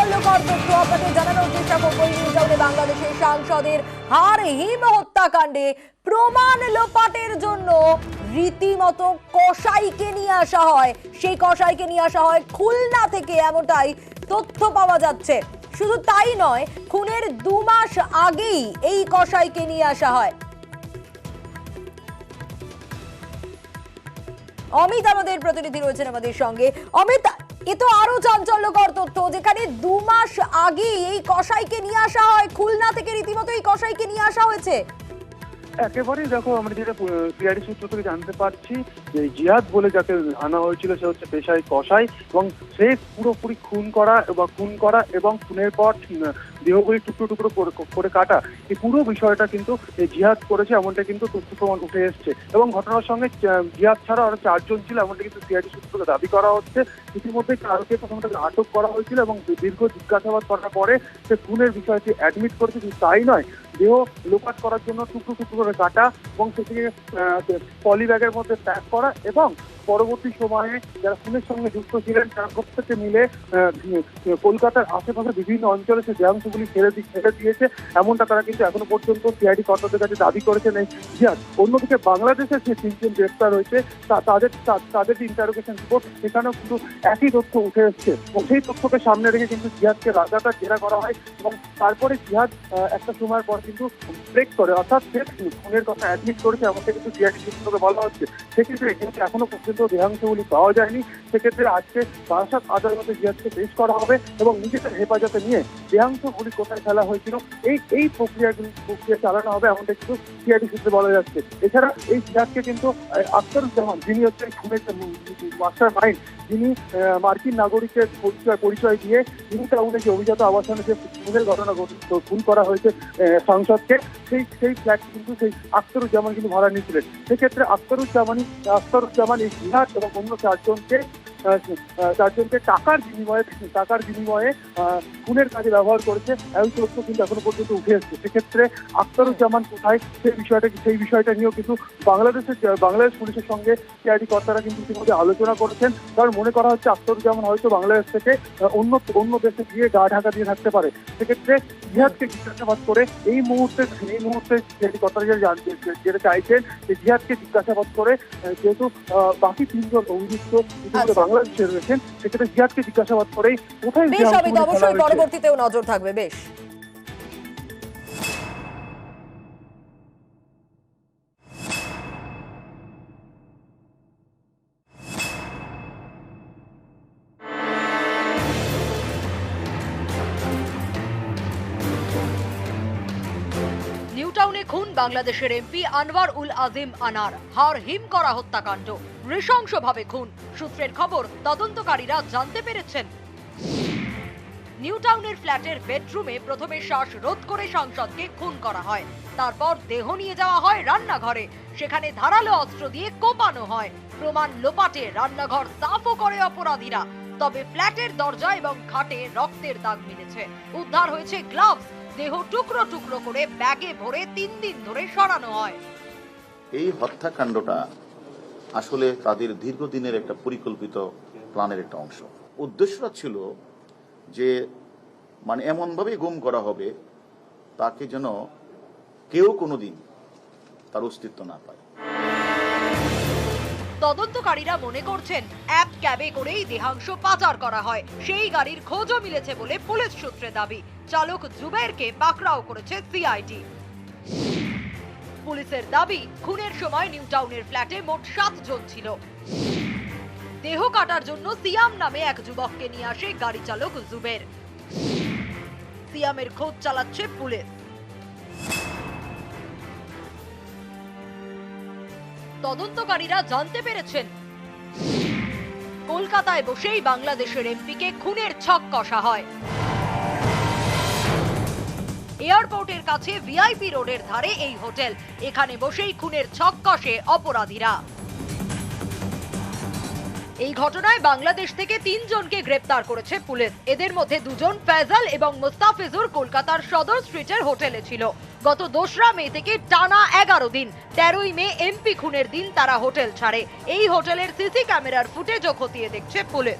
চাঞ্চল্যকর তথ্য আপনাদের জানানোর চেষ্টা করবো। নিউটাউনে বাংলাদেশের সাংসদের হারহিম হত্যাকাণ্ডে প্রমাণ লোপাটের জন্য রীতিমতো কসাইকে নিয়ে আসা হয়। সেই কসাইকে নিয়ে আসা হয় খুলনা থেকে, এমনটাই তথ্য পাওয়া যাচ্ছে। শুধু তাই নয়, খুনের 2 মাস আগেই এই কসাইকে নিয়ে আসা হয়। অমিত আমাদের প্রতিনিধি রয়েছেন আমাদের সঙ্গে। অমিত, এ তো আরো চাঞ্চল্যকর তথ্য, যেখানে 2 মাস আগে এই কসাইকে নিয়ে আসা হয় খুলনা থেকে, রীতিমতো এই কসাইকে নিয়ে আসা হয়েছে। একেবারেই দেখো, আমরা যেটা সিআইডি সূত্র থেকে জানতে পারছি যে জিহাদ বলে যাকে আনা হয়েছিল সে হচ্ছে পেশায় কসাই, এবং সে পুরোপুরি খুন করা এবং খুনের পর দেহগুলি টুকরো টুকরো করে কাটা, এই পুরো বিষয়টা কিন্তু জিহাদ করেছে এমনটা কিন্তু তথ্য প্রমাণ উঠে এসছে। এবং ঘটনার সঙ্গে জিহাদ ছাড়া আরো 4 জন ছিল এমনটা কিন্তু সিআইডি সূত্র থেকে দাবি করা হচ্ছে। ইতিমধ্যে কারোকে প্রথমে আটক করা হয়েছিল এবং দীর্ঘ জিজ্ঞাসাবাদ করার পরে সে খুনের বিষয়টি অ্যাডমিট করেছে। শুধু তাই নয়, দেহ লোপাট করার জন্য টুকরো টুকরো করে কাটা এবং সেটিকে পলি ব্যাগের মধ্যে প্যাক করা, এবং পরবর্তী সময়ে যারা খুনের সঙ্গে যুক্ত ছিলেন তারা প্রত্যেকে মিলে কলকাতার আশেপাশে বিভিন্ন অঞ্চলে সে দেহাংশগুলি ছেড়ে দিয়েছে, এমনটা তারা কিন্তু এখনো পর্যন্ত সিআইডি কর্তাদের কাছে দাবি করেছেন এই জিহাদ। অন্যদিকে বাংলাদেশের যে 3 জন গ্রেপ্তার হয়েছে তাদের যে ইন্টারোগেশন রিপোর্ট, সেখানেও কিন্তু একই তথ্য উঠে এসছে, এবং সেই তথ্যকে সামনে রেখে কিন্তু জিহাদকে লাগাতার জেরা করা হয়। এবং তারপরে জিহাদ একটা সময়ের পর কিন্তু ব্রেক করে, অর্থাৎ সে খুনের কথা অ্যাডমিট করেছে এমনটা কিন্তু সিআইডি সূত্রকে বলা হচ্ছে। সেক্ষেত্রে কিন্তু এখনো পর্যন্ত দেহাংশগুলি পাওয়া যায়নি। সেক্ষেত্রে আজকে বারাসাত আদালতে জিহাদকে পেশ করা হবে এবং নিজেদের হেফাজতে নিয়ে দেহাংশগুলি কোথায় ফেলা হয়েছিল এই প্রক্রিয়া চালানো হবে, এমনটা কিন্তু সিআইডি সূত্রে বলা যাচ্ছে। এছাড়া এই জিহাদকে কিন্তু আখতারুজ্জামান, যিনি হচ্ছে খুনের মাস্টার মাইন্ড, যিনি মার্কিন নাগরিকের পরিচয় দিয়ে নিউটাউনে যে অভিজাত আবাসনে যে খুনের ঘটনা খুন করা হয়েছে সাংসদকে, সেই ফ্ল্যাট কিন্তু সেই আখতারুজ্জামান কিন্তু ভাড়া নিয়েছিলেন। সেক্ষেত্রে আখতারুজ্জামান এই জিহাদ এবং অন্য 4 জনকে টাকার বিনিময়ে খুনের কাজে ব্যবহার করেছে, এই তথ্য কিন্তু এখনো পর্যন্ত উঠে এসছে। সেক্ষেত্রে আখতারুজ্জামান কোথায় সেই বিষয়টা নিয়েও কিন্তু বাংলাদেশ পুলিশের সঙ্গে সিআইডি কর্তারা কিন্তু ইতিমধ্যে আলোচনা করেছেন। কারণ মনে করা হচ্ছে আখতারুজ্জামান হয়তো বাংলাদেশ থেকে অন্য দেশে গিয়ে গা ঢাকা দিয়ে থাকতে পারে। সেক্ষেত্রে জিহাদকে জিজ্ঞাসাবাদ করে এই মুহূর্তে সিআইডি কর্তারা যেটা চাইছেন যে জিহাদকে জিজ্ঞাসাবাদ করে, যেহেতু বাকি 3 জন অভিযুক্ত বাংলাদেশে রয়েছেন, সেক্ষেত্রে জিহাদকে জিজ্ঞাসাবাদ করেই কোথায় অবশ্যই পরবর্তীতেও নজর থাকবে। বেশ, নিউটাউনে খুন বাংলাদেশের এমপি আনোয়ার উল আজিম আনার, হারহিম করা হত্যাকাণ্ড, নৃশংসভাবে খুন। সূত্রের খবর, তদন্তকারীরা জানতে পেরেছেন নিউটাউনের ফ্ল্যাটের বেডরুমে প্রথমে শ্বাসরোধ করে সাংসদকে খুন করা হয়। তারপর দেহ নিয়ে যাওয়া হয় রান্নাঘরে, সেখানে ধারালো অস্ত্র দিয়ে কোপানো হয়। প্রমাণ লোপাটে রান্নাঘর সাফও করে অপরাধীরা। তবে ফ্ল্যাটের দরজা এবং খাটে রক্তের দাগ মিলেছে। উদ্ধার হয়েছে গ্লাভস। দেহ টুকরো টুকরো করে ব্যাগে ভরে 3 দিন ধরে সরানো হয়। এই হত্যাকাণ্ডটা আসলে তাদের দীর্ঘদিনের একটা পরিকল্পিত প্ল্যানের একটা অংশ। উদ্দেশ্যটা ছিল যে মানে এমনভাবে গুম করা হবে তাকে যেন কেউ কোনোদিন তার অস্তিত্ব না পায়। তদন্তকারীরা মনে করছেন অ্যাপ ক্যাবে করেই দেহাংশ পাচার করা হয়। সেই গাড়ির খোঁজও মিলেছে বলে পুলিশ সূত্রে দাবি। চালক জুবেরকে পাকড়াও করেছে সিআইডি। পুলিশের দাবি, খুনের সময় নিউটাউনের ফ্ল্যাটে মোট 7 জন ছিল। দেহ কাটার জন্য সিয়াম নামে এক যুবককে নিয়ে আসে গাড়ি চালক জুবের। সিয়ামের খোঁজ চালাচ্ছে পুলিশ। তদন্তকারীরা জানতে পেরেছেন কলকাতায় বসেই বাংলাদেশের এমপিকে খুনের ছক কষা হয়। এয়ারপোর্টের কাছে ভিআইপি রোডের ধারে এই হোটেল, এখানে বসেই খুনের ছক কষে অপরাধীরা। এই ঘটনায় বাংলাদেশ থেকে 3 জনকে গ্রেপ্তার করেছে পুলিশ। এদের মধ্যে 2 জন ফয়সাল এবং মুস্তাফিজুর কলকাতার সদর স্ট্রিটের হোটেলে ছিল। গত 2রা মে থেকে টানা 11 দিন, 13ই মে এমপি খুনের দিন তারা হোটেল ছাড়ে। এই হোটেলের সিসি ক্যামেরার ফুটেজও খতিয়ে দেখছে পুলিশ।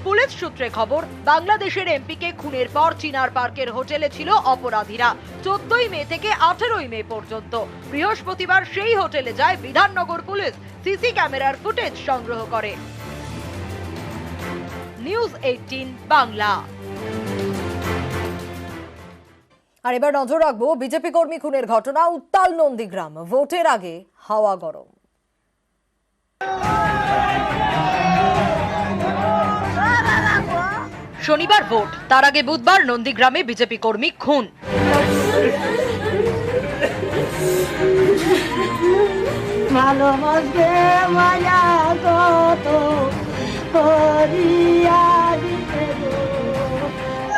পুলিশ সূত্রে খবর, বাংলাদেশের এমপিকে খুনের পর চিনার পার্কের হোটেলে ছিল অপরাধীরা 14ই মে থেকে 18ই মে পর্যন্ত। বৃহস্পতিবার সেই হোটেলে যায় বিধাননগর পুলিশ, সিসি ক্যামেরার ফুটেজ সংগ্রহ করে। নিউজ 18 বাংলা। আর এবার নজর রাখবো বিজেপি কর্মী খুনের ঘটনা, উত্তাল নন্দীগ্রাম, ভোটের আগে হাওয়া গরম। শনিবার ভোট, তার আগে বুধবার নন্দীগ্রামে বিজেপি কর্মী খুন।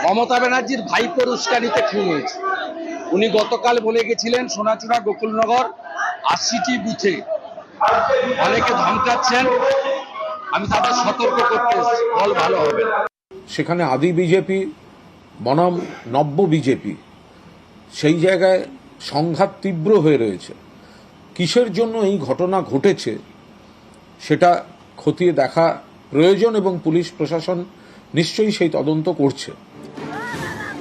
মমতা ব্যানার্জির ভাইপোর উস্কানিতে খুন হয়েছে। উনি গতকাল বলে গেছিলেন সোনাচূড়া গোকুলনগর 80টি বুথে অনেকে ধমকাচ্ছেন, আমি তাদের সতর্ক করতে ফল ভালো হবে। সেখানে আদি বিজেপি বনাম নব্য বিজেপি, সেই জায়গায় সংঘাত তীব্র হয়ে রয়েছে। কিসের জন্য এই ঘটনা ঘটেছে সেটা খতিয়ে দেখা প্রয়োজন এবং পুলিশ প্রশাসন নিশ্চয়ই সেই তদন্ত করছে।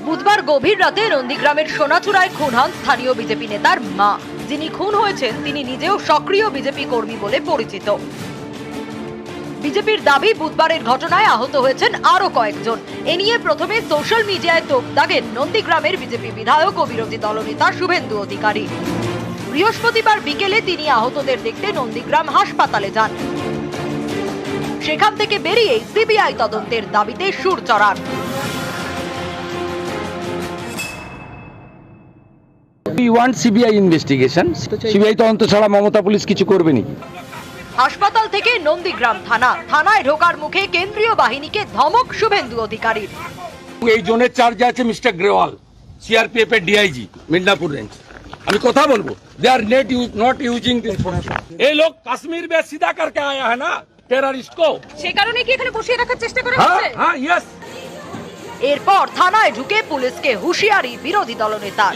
বুধবার গভীর রাতে নন্দীগ্রামের সোনাচূড়ায় খুন হন স্থানীয় বিজেপি নেতার মা। যিনি খুন হয়েছেন তিনি নিজেও সক্রিয় বিজেপি কর্মী বলে পরিচিত। বিজেপির দাবি, বুধবারের ঘটনায় আহত হয়েছেন আরো কয়েকজন। এ নিয়ে প্রথমে সোশ্যাল মিডিয়ায় তোপ দাগেন নন্দীগ্রামের বিজেপি বিধায়ক ও বিরোধী দলনেতা শুভেন্দু অধিকারী। বৃহস্পতিবার বিকেলে তিনি আহতদের দেখতে নন্দীগ্রাম হাসপাতালে যান। সেখান থেকে বেরিয়ে সিবিআই তদন্তের দাবিতে সুর চড়ান। We want CBI investigation. CBI তদন্ত ছাড়া মমতা পুলিশ কিছু করবে নাকি? হাসপাতাল থেকে নন্দীগ্রাম থানায় ঢোকার মুখে কেন্দ্রীয় বাহিনীকে ধমক শুভেন্দু অধিকারীর। এই জোনের চার্জে আছে মিস্টার গ্রেওয়াল, সিআরপিএফ এর ডিআইজি, মিদনাপুর রেঞ্জ। আমি কথা বলবো, দে আর নট ইউজিং দিস। এই লোক কাশ্মীর में सीधा करके आया है ना टेररिस्ट को, সে কারণে কি এখানে বসিয়ে রাখার চেষ্টা করা হচ্ছে? हाँ यस। এরপর থানায় ঢুকে পুলিশকে হুঁশিয়ারি বিরোধী দলনেতা।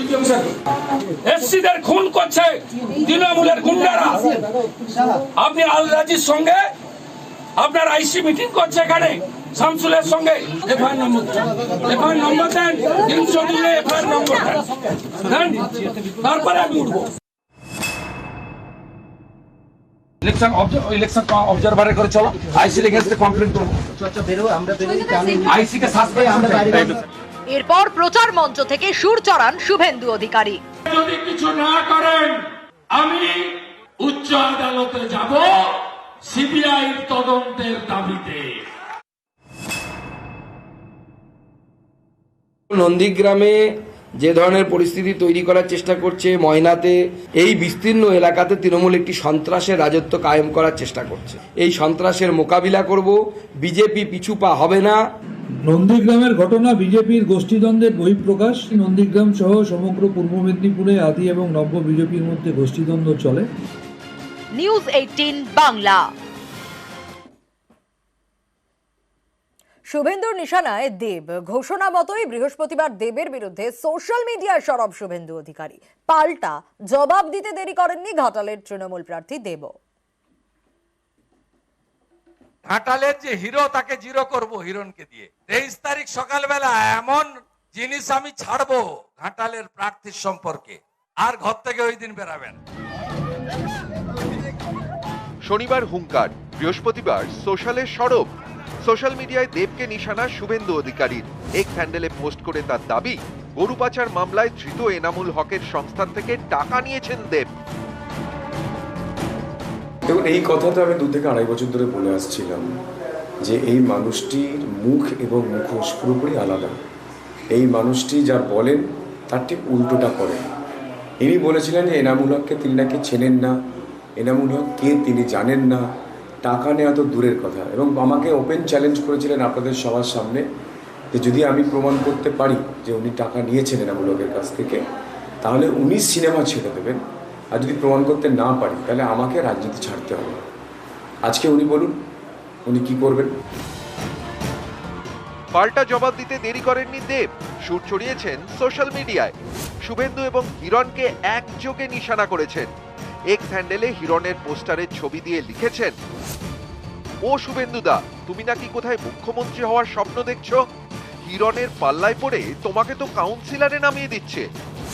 এসসিদের খুন করছে তৃণমূলের গুন্ডারা। আপনি আল রাজির সঙ্গে আপনার আইসি মিটিং করছে এখানে শামসুলের সঙ্গে। এফআইআর নম্বর দেন, 302 এফআইআর নম্বর দেন, তারপরে আমি উঠবো। ইলেকশন অবজারভারে করে চলো, আইসির এগেইনস্টে কমপ্লেইন করব। আইসি কে এরপর প্রচার মঞ্চ থেকে সুর চড়ান শুভেন্দু অধিকারী। যদি কিছু না করেন আমি উচ্চ আদালতে যাব সিবিআই তদন্তের দাবিতে। নন্দীগ্রামে যে ধরনের পরিস্থিতি তৈরি করার চেষ্টা করছে, ময়নাতে, এই বিস্তীর্ণ এলাকাতে তৃণমূল একটি সন্ত্রাসের রাজত্ব কায়েম করার চেষ্টা করছে। এই সন্ত্রাসের মোকাবিলা করব, বিজেপি পিছু পা হবে না। নন্দীগ্রামের ঘটনা বিজেপির গোষ্ঠীদ্বন্দ্বের বহিঃপ্রকাশ। নন্দীগ্রাম সহ সমগ্র পূর্ব মেদিনীপুরে আদি এবং নব্য বিজেপির মধ্যে গোষ্ঠীদ্বন্দ্ব চলে। নিউজ 18 বাংলা। শুভেন্দুর নিশানায় দেব, ঘোষণা মতোই বৃহস্পতিবার দেবের বিরুদ্ধে সোশ্যাল মিডিয়ায় সরব শুভেন্দু অধিকারী। পাল্টা জবাব দিতে দেরি করেননি ঘাটালের তৃণমূল প্রার্থী দেব। ঘাটালের যে হিরো তাকে জিরো করব হিরণকে দিয়ে। 23 তারিখ সকালবেলা এমন জিনিস আমি ছাড়বো ঘাটালের প্রার্থীর সম্পর্কে, আর ঘর থেকে ওই দিন বেরাবেন। শনিবার হুঙ্কার, বৃহস্পতিবার সোশ্যালে সরব। সোশ্যাল মিডিয়ায় দেবকে নিশানা শুভেন্দু অধিকারীর। এক্স হ্যান্ডেলে পোস্ট করে তার দাবি, গরু পাচার মামলায় ধৃত এনামুল হকের সংস্থান থেকে টাকা নিয়েছেন দেব। দেখুন, এই কথা তো আমি 2 থেকে 2.5 বছর ধরে বলে আসছিলাম যে এই মানুষটির মুখ এবং মুখোশ পুরোপুরি আলাদা। এই মানুষটি যা বলেন তার ঠিক উল্টোটা করেন। ইনি বলেছিলেন যে এনামুল হককে তিনি নাকি চেনেন না, এনামুল হক কে তিনি জানেন না, টাকা নেওয়া তো দূরের কথা। এবং আমাকে ওপেন চ্যালেঞ্জ করেছিলেন আপনাদের সবার সামনে যে যদি আমি প্রমাণ করতে পারি যে উনি টাকা নিয়েছেন এনামুল হকের কাছ থেকে, তাহলে উনি সিনেমা ছেড়ে দেবেন, আর যদি প্রমাণ করতে না পারি তাহলে আমাকে রাজনীতি ছাড়তে হবে। আজকে উনি বলুন উনি কি করবেন। পাল্টা জবাব দিতে দেরি করেননি দেব, সুর ছড়িয়েছেন সোশ্যাল মিডিয়ায়। শুভেন্দু এবং হিরণকে একযোগে নিশানা করেছেন। এক্স হ্যান্ডেলে হিরণের পোস্টারের ছবি দিয়ে লিখেছেন, ও শুভেন্দুদা, তুমি নাকি কোথায় মুখ্যমন্ত্রী হওয়ার স্বপ্ন দেখছো? হিরণের পাল্লায় পড়ে তোমাকে তো কাউন্সিলরে নামিয়ে দিচ্ছে।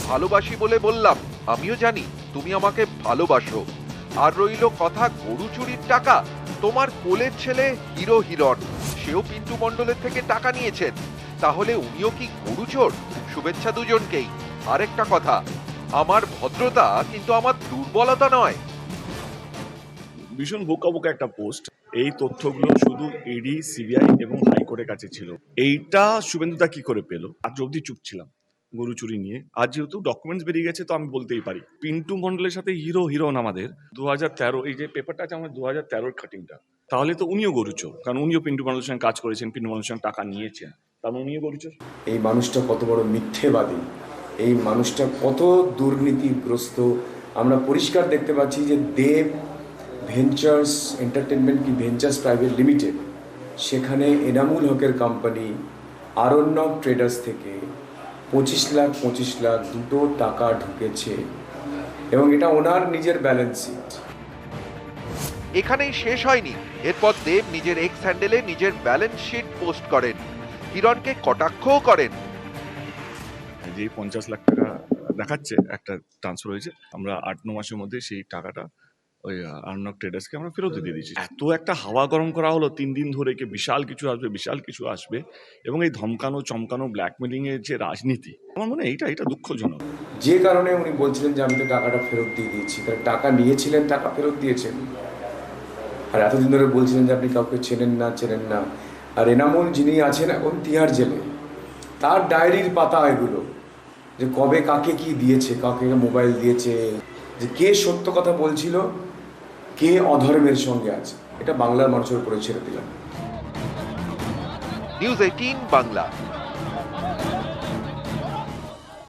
ভালোবাসি বলে বললাম, আমিও জানি তুমি আমাকে ভালোবাসো। আর রইল কথা গরু চুরির টাকা, তোমার কোলের ছেলে হিরো হিরণ, সেও পিন্টু মণ্ডলের থেকে টাকা নিয়েছেন। তাহলে উনিও কি গরু চোর? শুভেচ্ছা দুজনকেই। আরেকটা কথা, আমার ভদ্রতা কিন্তু আমার দুর্বলতা নয়। ভীষণ বোকা বোকা একটা পোস্ট। এই তথ্যগুলো শুধু ইডি, সিবিআই এবং হাইকোর্টের কাছে ছিল। এইটা শুভেন্দুদা কি করে পেল? আজ অব্দি চুপ ছিলাম গরু চুরি নিয়ে। আজ যেহেতু ডকুমেন্টস বেরিয়ে গেছে তো আমি বলতেই পারি। পিন্টু মণ্ডলের সাথে হিরো হিরণ আমাদের 2013, এই যে পেপারটা আছে আমার 2013 কাটিংটা, তাহলে তো উনিও গরু চোর, কারণ উনিও পিন্টু মণ্ডলের সঙ্গে কাজ করেছেন, পিন্টু মণ্ডলের সঙ্গে টাকা নিয়েছেন, তার মানে উনিও গরু চোর। এই মানুষটা কত বড় মিথ্যেবাদী, এই মানুষটা কত দুর্নীতিগ্রস্ত। আমরা পরিষ্কার দেখতে পাচ্ছি যে দেব ভেঞ্চার্স এন্টারটেনমেন্ট কি ভেঞ্চার্স প্রাইভেট লিমিটেড, সেখানে এনামুল হকের কোম্পানি আরণ্যক ট্রেডার্স থেকে 25 লাখ দুটো টাকা ঢুকেছে এবং এটা ওনার নিজের ব্যালেন্স শিট। এখানেই শেষ হয়নি। এরপর দেব নিজের এক্স হ্যান্ডেলে নিজের ব্যালেন্স শিট পোস্ট করেন, হিরণকে কটাক্ষও করেন। যে 50 লাখ টাকা দেখাচ্ছে একটা ট্রান্সফার হয়েছে, আমরা 8-9 মাসের মধ্যে সেই টাকাটা ওই আর্নক ট্রেডার্সকে আমরা ফেরত দিয়ে দিয়েছি। এত একটা হাওয়া গরম করা হলো 3 দিন ধরে, কি বিশাল কিছু আসবে এবং এই ধমকানো চমকানো ব্ল্যাকমেলিং এর যে রাজনীতি, আমার মনে হয় এটা দুঃখজনক। যে কারণে উনি বলছিলেন যে আমি তো টাকাটা ফেরত দিয়ে দিয়েছি, তারা টাকা নিয়েছিলেন, টাকা ফেরত দিয়েছেন। আর এতদিন ধরে বলছিলেন যে আপনি কাউকে চেনেন না। আর এনামুল যিনি আছেন এখন তিহার জেলে, তার ডায়েরির পাতা এগুলো, যে কবে কাকে কি দিয়েছে, কাকে মোবাইল দিয়েছে, যে কে সত্য কথা বলছিল, কে অধর্মের সঙ্গে আছে, এটা বাংলার মানুষের উপরে ছেড়ে দিলাম। নিউজ 18 বাংলা।